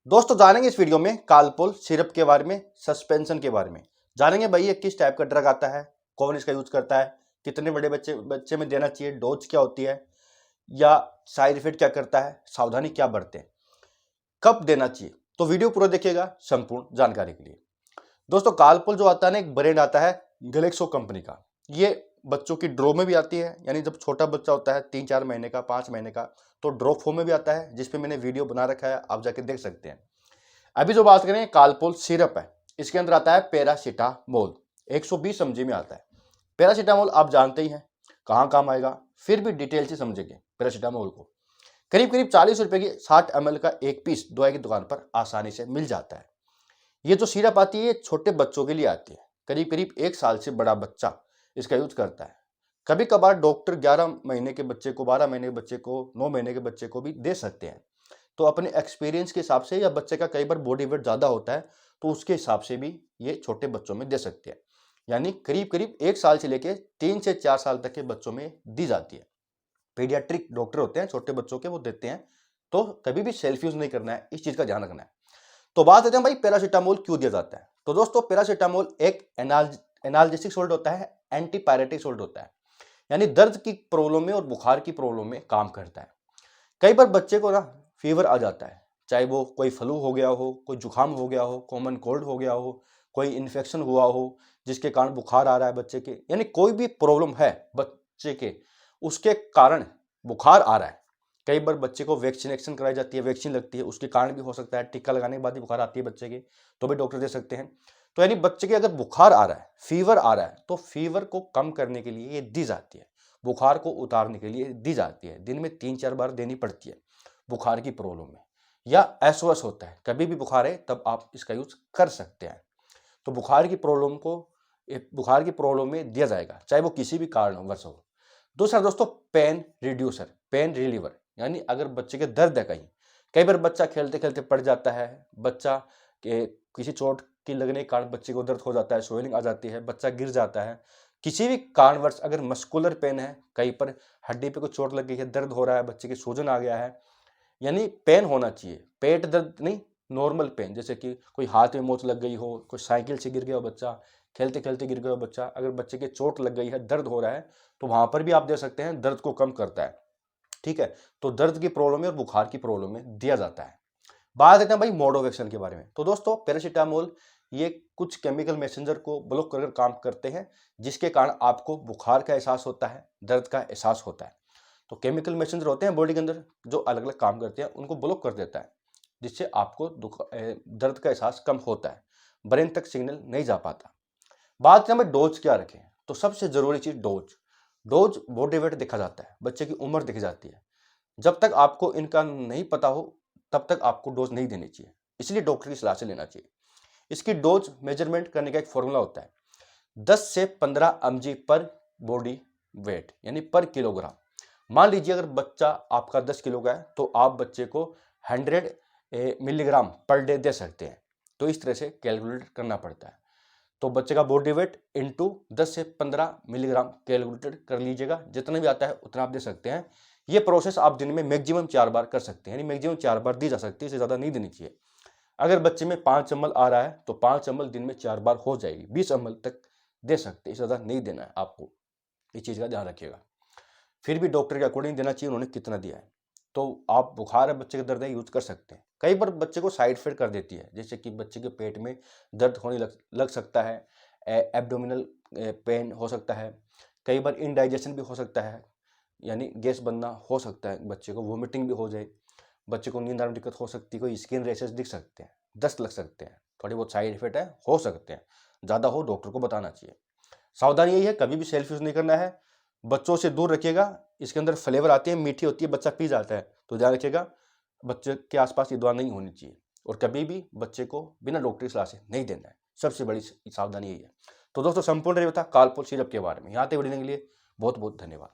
दोस्तों जानेंगे इस वीडियो में कालपोल सिरप के बारे में, सस्पेंशन के बारे में जानेंगे। भाई ये किस टाइप का ड्रग आता है, कौन इसका यूज करता है, कितने बड़े बच्चे में देना चाहिए, डोज क्या होती है या साइड इफेक्ट क्या करता है, सावधानी क्या बरतें, कब देना चाहिए। तो वीडियो पूरा देखिएगा संपूर्ण जानकारी के लिए। दोस्तों कालपोल जो आता है ना, एक ब्रांड आता है गैलेक्सो कंपनी का। ये बच्चों की ड्रॉ में भी आती है, यानी जब छोटा बच्चा होता है 3-4 महीने का, 5 महीने का, तो ड्रॉ फॉर्म में भी आता है, जिसपे मैंने वीडियो बना रखा है, आप जाके देख सकते हैं। अभी जो बात करें कालपोल सिरप है, इसके अंदर आता है पैरासीटामोल, 120 mg में आता है। पैरासीटामोल आप जानते ही हैं कहाँ काम आएगा, फिर भी डिटेल से समझेंगे। पैरासीटामोल को करीब करीब 40 रुपए की 60 ml का एक पीस दवाई की दुकान पर आसानी से मिल जाता है। ये जो सिरप आती है ये छोटे बच्चों के लिए आती है, करीब करीब 1 साल से बड़ा बच्चा इसका यूज करता है। कभी कभार डॉक्टर 11 महीने के बच्चे को, 12 महीने के बच्चे को, 9 महीने के बच्चे को भी दे सकते हैं। तो अपने एक्सपीरियंस के हिसाब से, या बच्चे का कई बार बॉडी वेट ज़्यादा होता है तो उसके हिसाब से भी ये छोटे बच्चों में दे सकते हैं। यानी करीब करीब 1 साल से लेके 3 से 4 साल तक के बच्चों में दी जाती है। पीडियाट्रिक डॉक्टर होते हैं छोटे बच्चों के, वो देते हैं। तो कभी भी सेल्फ यूज नहीं करना है, इस चीज़ का ध्यान रखना है। तो बात करते हैं भाई पैरासीटामोल क्यों दिया जाता है। तो दोस्तों पैरासीटामोल एक एनाल्जेसिक सोल्ट होता है, एंटीपायरेटिक सोल्ट होता है, यानी दर्द की प्रॉब्लम में और बुखार की प्रॉब्लम में काम करता है। कई बार बच्चे को ना फीवर आ जाता है, चाहे वो कोई फ्लू हो गया हो, कोई जुकाम हो गया हो, कॉमन कोल्ड हो गया हो, कोई इन्फेक्शन हुआ हो जिसके कारण बुखार आ रहा है बच्चे के, यानी कोई भी प्रॉब्लम है बच्चे के, उसके कारण बुखार आ रहा है। कई बार बच्चे को वैक्सीनेशन कराई जाती है, वैक्सीन लगती है, उसके कारण भी हो सकता है। टीका लगाने के बाद ही बुखार आती है बच्चे के, तो भी डॉक्टर दे सकते हैं। तो यानी बच्चे के अगर बुखार आ रहा है, फीवर आ रहा है, तो फीवर को कम करने के लिए ये दी जाती है, बुखार को उतारने के लिए दी जाती है। दिन में 3-4 बार देनी पड़ती है बुखार की प्रॉब्लम में। या एसओएस होता है, कभी भी बुखार है तब आप इसका यूज कर सकते हैं। तो बुखार की प्रॉब्लम में दिया जाएगा, चाहे वो किसी भी कारणवश हो। दूसरा दोस्तों पेन रिड्यूसर, पेन रिलीवर, यानी अगर बच्चे के दर्द है कहीं, कई बार बच्चा खेलते खेलते पड़ जाता है, बच्चा के किसी चोट की लगने के कारण बच्चे को दर्द हो जाता है, स्वेलिंग आ जाती है, बच्चा गिर जाता है, किसी भी कारणवश अगर मस्कुलर पेन है, कहीं पर हड्डी पे कोई चोट लग गई है, दर्द हो रहा है, बच्चे की सूजन आ गया है, यानी पेन होना चाहिए, पेट दर्द नहीं, नॉर्मल पेन, जैसे कि कोई हाथ में मोच लग गई हो, कोई साइकिल से गिर गया हो बच्चा, खेलते खेलते गिर गया हो बच्चा, अगर बच्चे के चोट लग गई है, दर्द हो रहा है, तो वहां पर भी आप दे सकते हैं, दर्द को कम करता है। ठीक है, तो दर्द की प्रॉब्लम में और बुखार की प्रॉब्लम में दिया जाता है। बात करते हैं भाई मोड ऑफ एक्शन के बारे में। तो दोस्तों पैरासीटामोल ये कुछ केमिकल मैसेंजर को ब्लॉक कर काम करते हैं, जिसके कारण आपको बुखार का एहसास होता है, दर्द का एहसास होता है। तो केमिकल मैसेंजर होते हैं बॉडी के अंदर जो अलग अलग काम करते हैं, उनको ब्लॉक कर देता है, जिससे आपको दर्द का एहसास कम होता है, ब्रेन तक सिग्नल नहीं जा पाता। बात करें भाई डोज क्या रखें, तो सबसे जरूरी चीज डोज। डोज बॉडी वेट देखा जाता है, बच्चे की उम्र देखी जाती है। जब तक आपको इनका नहीं पता हो तब तक आपको डोज नहीं देनी चाहिए, इसलिए डॉक्टर की सलाह से लेना चाहिए। इसकी डोज मेजरमेंट करने का एक फॉर्मूला होता है, 10 से 15 mg पर बॉडी वेट, यानी पर किलोग्राम। मान लीजिए अगर बच्चा आपका 10 किलो का है तो आप बच्चे को 100 मिलीग्राम पर डे दे सकते हैं। तो इस तरह से कैलकुलेट करना पड़ता है। तो बच्चे का बॉडी वेट इंटू 10 से 15 मिलीग्राम कैलकुलेट कर लीजिएगा, जितना भी आता है उतना आप दे सकते हैं। ये प्रोसेस आप दिन में मैक्सिमम 4 बार कर सकते हैं, यानी मैक्सिमम 4 बार दी जा सकती है, इससे ज़्यादा नहीं देनी चाहिए। अगर बच्चे में 5 ml आ रहा है तो 5 ml दिन में 4 बार हो जाएगी, 20 ml तक दे सकते हैं, इससे ज़्यादा नहीं देना है आपको, इस चीज़ का ध्यान रखिएगा। फिर भी डॉक्टर के अकॉर्डिंग देना चाहिए उन्होंने कितना दिया है। तो आप बुखार है, बच्चे का दर्द है, यूज कर सकते हैं। कई बार बच्चे को साइड इफेक्ट कर देती है, जैसे कि बच्चे के पेट में दर्द होने लग सकता है, एब्डोमिनल पेन हो सकता है, कई बार इनडाइजेशन भी हो सकता है, यानी गैस बनना हो सकता है, बच्चे को वोमिटिंग भी हो जाए, बच्चे को नींद आने में दिक्कत हो सकती है, कोई स्किन रैशेस दिख सकते हैं, दस्त लग सकते हैं, थोड़ी बहुत साइड इफेक्ट है, हो सकते हैं, ज़्यादा हो डॉक्टर को बताना चाहिए। सावधानी यही है, कभी भी सेल्फ यूज़ नहीं करना है, बच्चों से दूर रखिएगा। इसके अंदर फ्लेवर आती है, मीठी होती है, बच्चा पी जाता है, तो ध्यान रखिएगा बच्चे के आसपास ये दवा नहीं होनी चाहिए। और कभी भी बच्चे को बिना डॉक्टर की सलाह से नहीं देना है, सबसे बड़ी सावधानी यही है। तो दोस्तों संपूर्ण रिव्यू था कालपोल सिरप के बारे में। यहाँ तक वीडियो के लिए बहुत बहुत धन्यवाद।